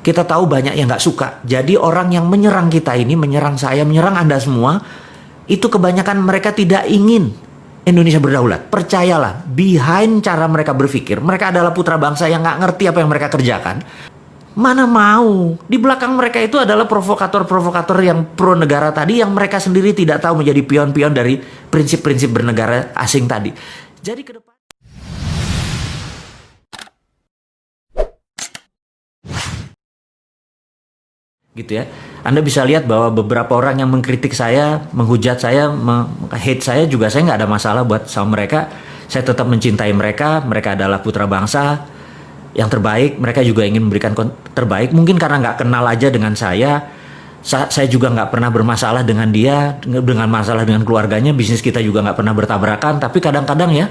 Kita tahu banyak yang nggak suka. Jadi orang yang menyerang kita ini, menyerang saya, menyerang Anda semua, itu kebanyakan mereka tidak ingin Indonesia berdaulat. Percayalah, behind cara mereka berpikir, mereka adalah putra bangsa yang nggak ngerti apa yang mereka kerjakan. Mana mau, di belakang mereka itu adalah provokator-provokator yang pro negara tadi, yang mereka sendiri tidak tahu menjadi pion-pion dari prinsip-prinsip bernegara asing tadi. Jadi ke depan gitu ya. Anda bisa lihat bahwa beberapa orang yang mengkritik saya, menghujat saya, hate saya juga, saya nggak ada masalah buat sama mereka. Saya tetap mencintai mereka. Mereka adalah putra bangsa yang terbaik. Mereka juga ingin memberikan terbaik. Mungkin karena nggak kenal aja dengan saya juga nggak pernah bermasalah dengan dia, dengan masalah dengan keluarganya. Bisnis kita juga nggak pernah bertabrakan. Tapi kadang-kadang ya,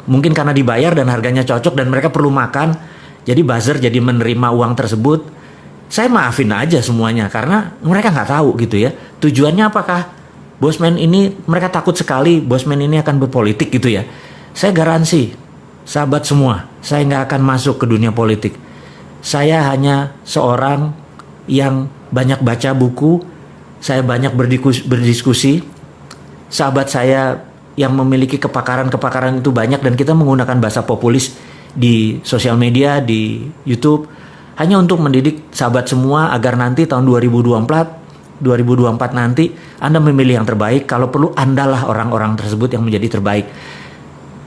mungkin karena dibayar dan harganya cocok dan mereka perlu makan, jadi buzzer, jadi menerima uang tersebut. Saya maafin aja semuanya karena mereka nggak tahu gitu ya. Tujuannya apakah Bosman ini, mereka takut sekali Bosman ini akan berpolitik gitu ya. Saya garansi, sahabat semua, saya nggak akan masuk ke dunia politik. Saya hanya seorang yang banyak baca buku, saya banyak berdiskusi. Sahabat saya yang memiliki kepakaran itu banyak dan kita menggunakan bahasa populis di sosial media, di YouTube. Hanya untuk mendidik sahabat semua agar nanti tahun 2024 nanti Anda memilih yang terbaik. Kalau perlu Andalah orang-orang tersebut yang menjadi terbaik.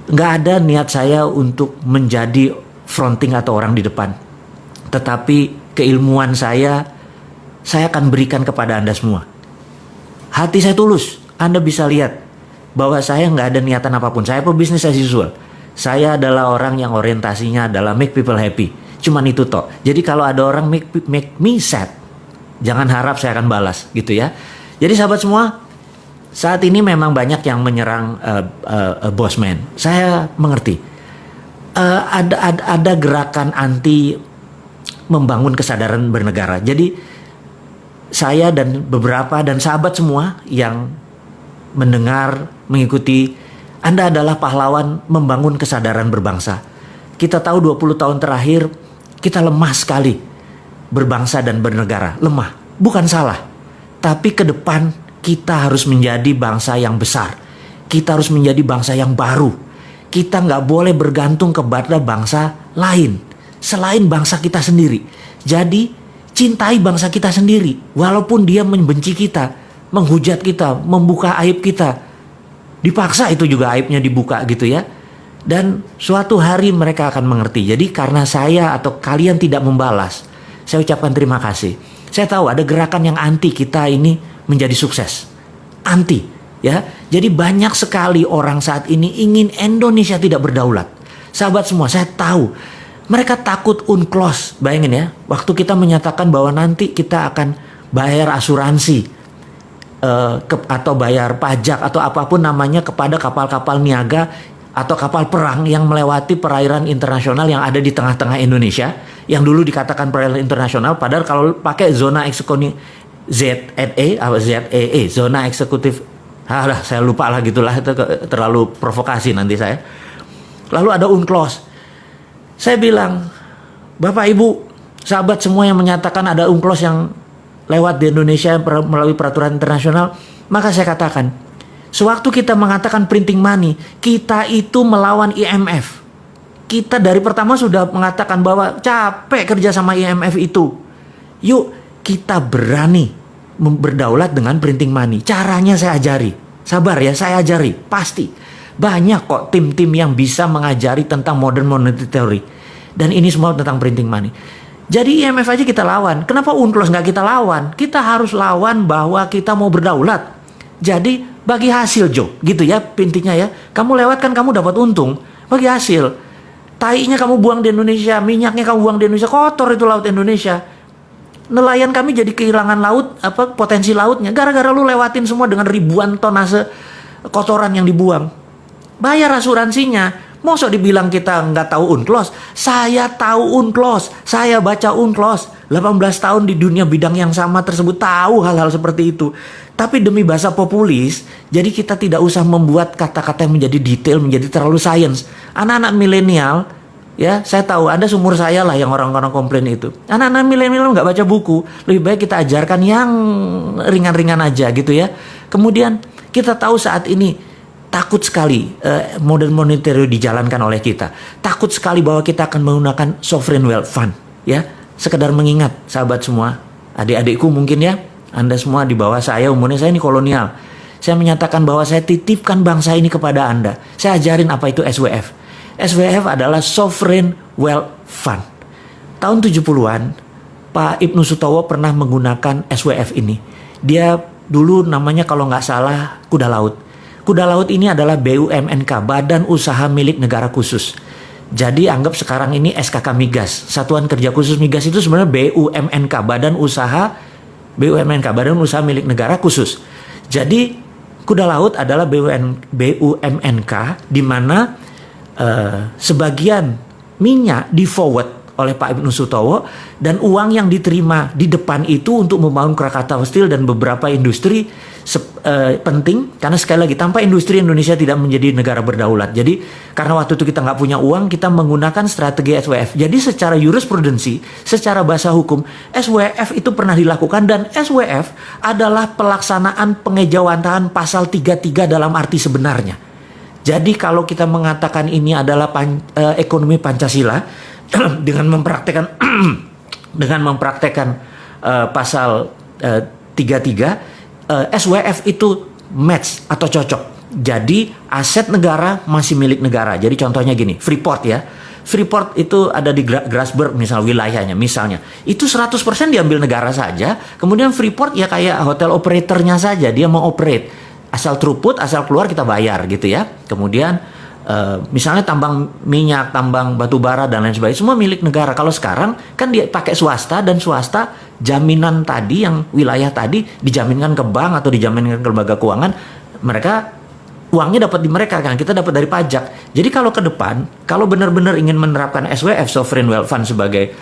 Nggak ada niat saya untuk menjadi fronting atau orang di depan. Tetapi keilmuan saya akan berikan kepada Anda semua. Hati saya tulus. Anda bisa lihat bahwa saya nggak ada niatan apapun. Saya pebisnis as usual. Saya adalah orang yang orientasinya adalah make people happy. Cuman itu toh. Jadi kalau ada orang make me sad, jangan harap saya akan balas gitu ya. Jadi sahabat semua, saat ini memang banyak yang menyerang Bosman. Saya mengerti. Ada gerakan anti membangun kesadaran bernegara. Jadi saya dan beberapa dan sahabat semua yang mendengar, mengikuti, Anda adalah pahlawan membangun kesadaran berbangsa. Kita tahu 20 tahun terakhir kita lemah sekali berbangsa dan bernegara. Lemah, bukan salah. Tapi ke depan kita harus menjadi bangsa yang besar. Kita harus menjadi bangsa yang baru. Kita nggak boleh bergantung kepada bangsa lain selain bangsa kita sendiri. Jadi cintai bangsa kita sendiri. Walaupun dia membenci kita, menghujat kita, membuka aib kita. Dipaksa itu juga aibnya dibuka gitu ya. Dan suatu hari mereka akan mengerti. Jadi karena saya atau kalian tidak membalas, saya ucapkan terima kasih. Saya tahu ada gerakan yang anti kita ini menjadi sukses. Anti ya. Jadi banyak sekali orang saat ini ingin Indonesia tidak berdaulat. Sahabat semua, saya tahu mereka takut UNCLOS. Bayangin ya, waktu kita menyatakan bahwa nanti kita akan bayar asuransi atau bayar pajak atau apapun namanya kepada kapal-kapal niaga atau kapal perang yang melewati perairan internasional yang ada di tengah-tengah Indonesia, yang dulu dikatakan perairan internasional, padahal kalau pakai zona eksekutif ZEE, zona eksekutif, saya lupa lah gitulah, itu terlalu provokasi nanti saya. Lalu ada UNCLOS. Saya bilang, Bapak Ibu, sahabat semua yang menyatakan ada UNCLOS yang lewat di Indonesia melalui peraturan internasional, maka saya katakan, sewaktu kita mengatakan printing money, kita itu melawan IMF. Kita dari pertama sudah mengatakan bahwa capek kerja sama IMF itu. Yuk kita berani berdaulat dengan printing money. Caranya saya ajari. Sabar ya, saya ajari. Pasti. Banyak kok tim-tim yang bisa mengajari tentang modern monetary theory. Dan ini semua tentang printing money. Jadi IMF aja kita lawan. Kenapa UNCLOS nggak kita lawan? Kita harus lawan bahwa kita mau berdaulat. Jadi bagi hasil Jo, gitu ya intinya ya. Kamu lewat kan kamu dapat untung, bagi hasil. Tainya kamu buang di Indonesia, minyaknya kamu buang di Indonesia, kotor itu laut Indonesia. Nelayan kami jadi kehilangan laut, potensi lautnya gara-gara lu lewatin semua dengan ribuan tonase kotoran yang dibuang. Bayar asuransinya. Mosok dibilang kita nggak tahu UNCLOS? Saya tahu UNCLOS, saya baca UNCLOS. 18 tahun di dunia bidang yang sama tersebut, tahu hal-hal seperti itu. Tapi demi bahasa populis, jadi kita tidak usah membuat kata-kata yang menjadi detail, menjadi terlalu sains. Anak-anak milenial Ya, saya tahu Anda seumur saya lah yang orang-orang komplain itu. Anak-anak milenial nggak baca buku, lebih baik kita ajarkan yang ringan-ringan aja gitu ya. Kemudian kita tahu saat ini takut sekali modern monetary dijalankan oleh kita. Takut sekali bahwa kita akan menggunakan sovereign wealth fund. Ya, sekedar mengingat sahabat semua, adik-adikku mungkin ya, Anda semua di bawah saya umurnya, saya ini kolonial. Saya menyatakan bahwa saya titipkan bangsa ini kepada Anda. Saya ajarin apa itu SWF. SWF adalah Sovereign Wealth Fund. Tahun 70-an, Pak Ibnu Sutowo pernah menggunakan SWF ini. Dia dulu namanya kalau nggak salah Kuda Laut. Kuda Laut ini adalah BUMNK, Badan Usaha Milik Negara Khusus. Jadi anggap sekarang ini SKK Migas. Satuan Kerja Khusus Migas itu sebenarnya BUMNK, Badan Usaha Milik Negara Khusus. Jadi Kuda Laut adalah BUMNK di mana sebagian minyak di forward oleh Pak Ibnu Sutowo dan uang yang diterima di depan itu untuk membangun Krakatau Steel dan beberapa industri penting, karena sekali lagi tanpa industri Indonesia tidak menjadi negara berdaulat. Jadi karena waktu itu kita nggak punya uang, kita menggunakan strategi SWF. Jadi secara jurisprudensi, secara bahasa hukum, SWF itu pernah dilakukan dan SWF adalah pelaksanaan pengejawantahan pasal 33 dalam arti sebenarnya. Jadi kalau kita mengatakan ini adalah ekonomi Pancasila dengan mempraktekkan pasal 33, SWF itu match atau cocok. Jadi aset negara masih milik negara. Jadi contohnya gini, Freeport ya. Freeport itu ada di Grasberg misal wilayahnya misalnya. Itu 100% diambil negara saja. Kemudian Freeport ya kayak hotel operatornya saja, dia mau operate. Asal throughput, asal keluar kita bayar gitu ya. Kemudian misalnya tambang minyak, tambang batu bara dan lain sebagainya semua milik negara. Kalau sekarang kan dia pakai swasta dan swasta jaminan tadi yang wilayah tadi dijaminkan ke bank atau dijaminkan ke lembaga keuangan, mereka uangnya dapat di mereka kan, kita dapat dari pajak. Jadi kalau ke depan kalau benar-benar ingin menerapkan SWF Sovereign Wealth Fund sebagai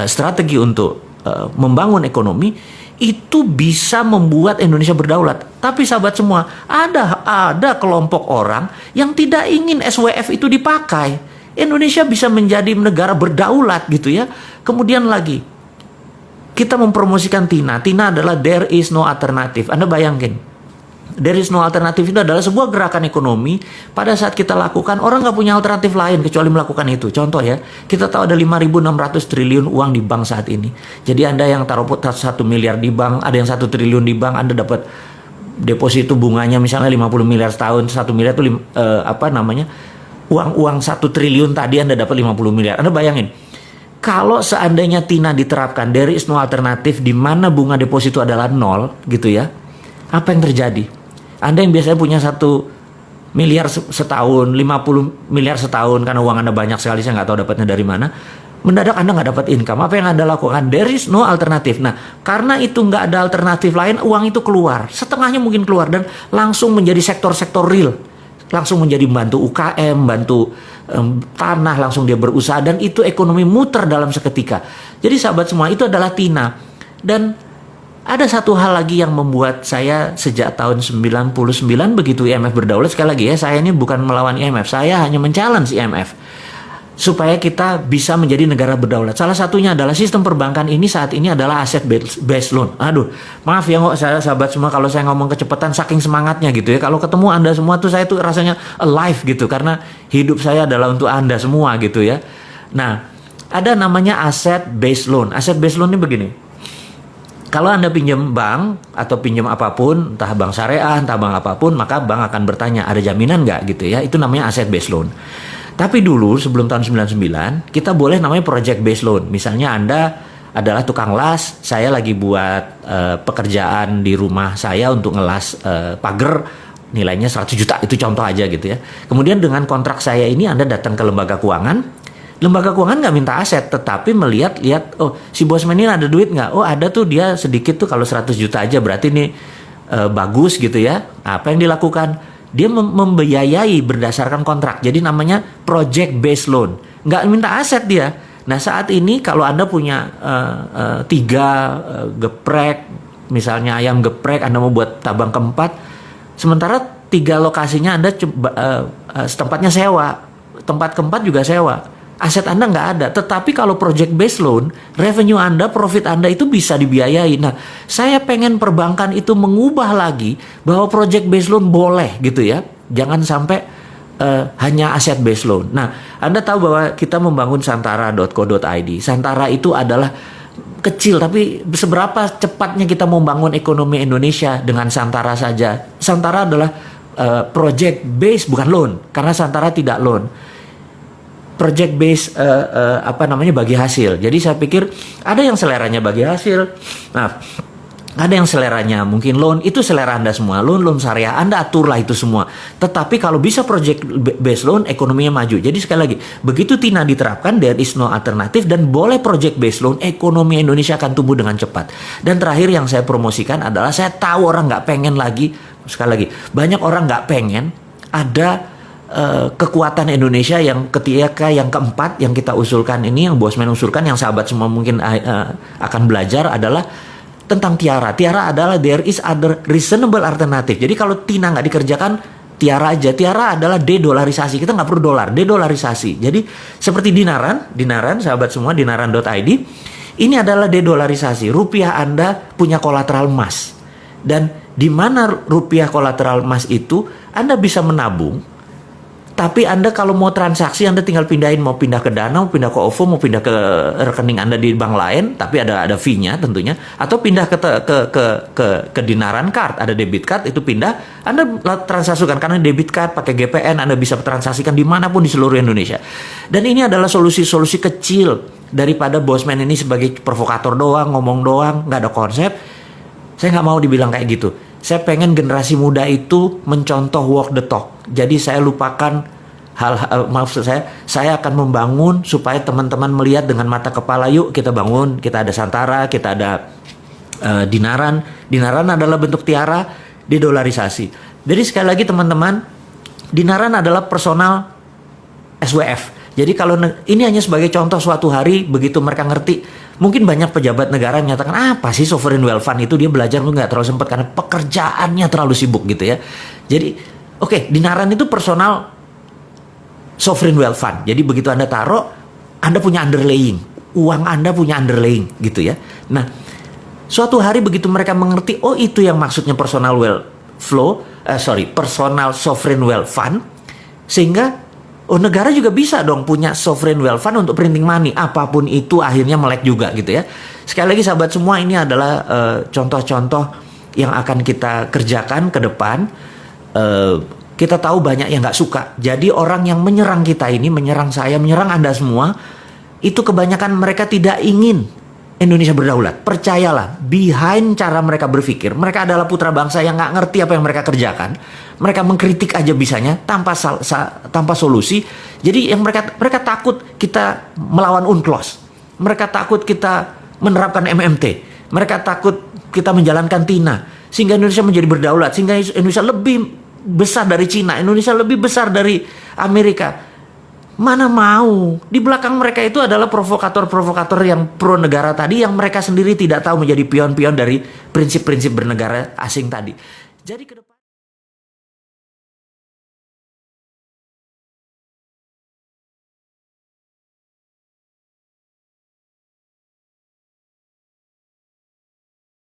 strategi untuk membangun ekonomi, itu bisa membuat Indonesia berdaulat. Tapi sahabat semua, ada kelompok orang yang tidak ingin SWF itu dipakai. Indonesia bisa menjadi negara berdaulat gitu ya. Kemudian lagi, kita mempromosikan TINA. TINA adalah there is no alternative. Anda bayangin, there is no alternative itu adalah sebuah gerakan ekonomi. Pada saat kita lakukan, orang nggak punya alternatif lain kecuali melakukan itu. Contoh ya, kita tahu ada 5.600 triliun uang di bank saat ini. Jadi Anda yang taruh 1 miliar di bank, ada yang 1 triliun di bank, Anda dapat deposito bunganya misalnya 50 miliar setahun. 1 miliar itu uang 1 triliun tadi Anda dapat 50 miliar. Anda bayangin, kalau seandainya TINA diterapkan, there is no alternative, di mana bunga deposito adalah 0 gitu ya, apa yang terjadi? Anda yang biasanya punya 1 miliar setahun, 50 miliar setahun karena uang Anda banyak sekali, saya nggak tahu dapatnya dari mana. Mendadak Anda nggak dapat income. Apa yang Anda lakukan? There is no alternative. Nah, karena itu nggak ada alternatif lain, uang itu keluar. Setengahnya mungkin keluar dan langsung menjadi sektor-sektor real. Langsung menjadi bantu UKM, bantu tanah, langsung dia berusaha dan itu ekonomi muter dalam seketika. Jadi sahabat semua, itu adalah TINA. Dan ada satu hal lagi yang membuat saya sejak tahun 99 begitu IMF berdaulat, sekali lagi ya, saya ini bukan melawan IMF, saya hanya men-challenge IMF supaya kita bisa menjadi negara berdaulat. Salah satunya adalah sistem perbankan ini saat ini adalah aset based loan. Aduh, maaf ya saya sahabat semua kalau saya ngomong kecepatan saking semangatnya gitu ya. Kalau ketemu Anda semua tuh saya tuh rasanya alive gitu karena hidup saya adalah untuk Anda semua gitu ya. Nah, ada namanya aset based loan. Aset based loan ini begini. Kalau Anda pinjam bank atau pinjam apapun, entah bank syariah, entah bank apapun, maka bank akan bertanya, ada jaminan nggak gitu ya. Itu namanya aset based loan. Tapi dulu sebelum tahun 99, kita boleh namanya project based loan. Misalnya Anda adalah tukang las, saya lagi buat pekerjaan di rumah saya untuk ngelas pagar, nilainya 100 juta, itu contoh aja gitu ya. Kemudian dengan kontrak saya ini Anda datang ke lembaga keuangan, lembaga keuangan nggak minta aset, tetapi melihat, oh si bosman ini ada duit nggak? Oh ada tuh, dia sedikit tuh, kalau 100 juta aja berarti ini bagus gitu ya. Apa yang dilakukan? Dia membiayai berdasarkan kontrak. Jadi namanya project based loan. Nggak minta aset dia. Nah saat ini kalau Anda punya 3 geprek, misalnya ayam geprek, Anda mau buat tabang keempat, sementara 3 lokasinya Anda tempatnya sewa, tempat keempat juga sewa. aset Anda nggak ada. Tetapi kalau project based loan, revenue Anda, profit Anda itu bisa dibiayai. Nah, saya pengen perbankan itu mengubah lagi bahwa project based loan boleh gitu ya. Jangan sampai hanya aset based loan. Nah, Anda tahu bahwa kita membangun santara.co.id. Santara itu adalah kecil, tapi seberapa cepatnya kita membangun ekonomi Indonesia dengan Santara saja. Santara adalah project based, bukan loan, karena Santara tidak loan. Project based bagi hasil. Jadi saya pikir ada yang seleranya bagi hasil. Nah, ada yang seleranya mungkin loan, itu selera Anda semua. Loan syariah, Anda aturlah itu semua. Tetapi kalau bisa project based loan, ekonominya maju. Jadi sekali lagi, begitu TINA diterapkan, there is no alternatif, dan boleh project based loan, ekonomi Indonesia akan tumbuh dengan cepat. Dan terakhir yang saya promosikan adalah, saya tahu orang nggak pengen lagi, sekali lagi, banyak orang nggak pengen ada kekuatan Indonesia yang ketika yang keempat yang kita usulkan ini, yang Bosman usulkan, yang sahabat semua mungkin akan belajar adalah tentang tiara. Tiara adalah there is other reasonable alternative. Jadi kalau TINA nggak dikerjakan, tiara aja. Tiara adalah de-dolarisasi. Kita nggak perlu dolar, de-dolarisasi. Jadi seperti dinaran sahabat semua, dinaran.id, ini adalah de-dolarisasi. Rupiah Anda punya kolateral emas. Dan di mana rupiah kolateral emas itu, Anda bisa menabung. Tapi Anda kalau mau transaksi, Anda tinggal pindahin, mau pindah ke Dana, mau pindah ke OVO, mau pindah ke rekening Anda di bank lain, tapi ada fee-nya tentunya, atau pindah ke Dinaran Card, ada debit card, itu pindah, Anda transaksikan karena debit card pakai GPN, Anda bisa transaksikan dimanapun di seluruh Indonesia. Dan ini adalah solusi-solusi kecil daripada Bosman ini sebagai provokator doang, ngomong doang, nggak ada konsep. Saya nggak mau dibilang kayak gitu. Saya pengen generasi muda itu mencontoh walk the talk. Jadi saya lupakan maksud saya akan membangun supaya teman-teman melihat dengan mata kepala, yuk kita bangun, kita ada Santara, kita ada Dinaran. Dinaran adalah bentuk tiara, de-dolarisasi. Jadi sekali lagi teman-teman, Dinaran adalah personal SWF. Jadi kalau ini hanya sebagai contoh, suatu hari begitu mereka ngerti, mungkin banyak pejabat negara yang menyatakan, apa sih sovereign wealth fund itu, dia belajar tuh nggak terlalu sempat karena pekerjaannya terlalu sibuk gitu ya. Jadi oke, Dinaran itu personal sovereign wealth fund. Jadi begitu Anda taruh, Anda punya underlying, uang Anda punya underlying gitu ya. Nah, suatu hari begitu mereka mengerti, oh itu yang maksudnya personal personal sovereign wealth fund, sehingga negara juga bisa dong punya sovereign wealth fund untuk printing money, apapun itu akhirnya melek juga gitu ya. Sekali lagi sahabat semua, ini adalah contoh-contoh yang akan kita kerjakan ke depan. Kita tahu banyak yang nggak suka. Jadi orang yang menyerang kita ini, menyerang saya, menyerang Anda semua, itu kebanyakan mereka tidak ingin Indonesia berdaulat. Percayalah, behind cara mereka berpikir, mereka adalah putra bangsa yang nggak ngerti apa yang mereka kerjakan. Mereka mengkritik aja bisanya tanpa solusi. Jadi yang mereka takut kita melawan UNCLOS. Mereka takut kita menerapkan MMT. Mereka takut kita menjalankan TINA. Sehingga Indonesia menjadi berdaulat. Sehingga Indonesia lebih besar dari Cina. Indonesia lebih besar dari Amerika. Mana mau. Di belakang mereka itu adalah provokator-provokator yang pro negara tadi, yang mereka sendiri tidak tahu menjadi pion-pion dari prinsip-prinsip bernegara asing tadi. Jadi ke depan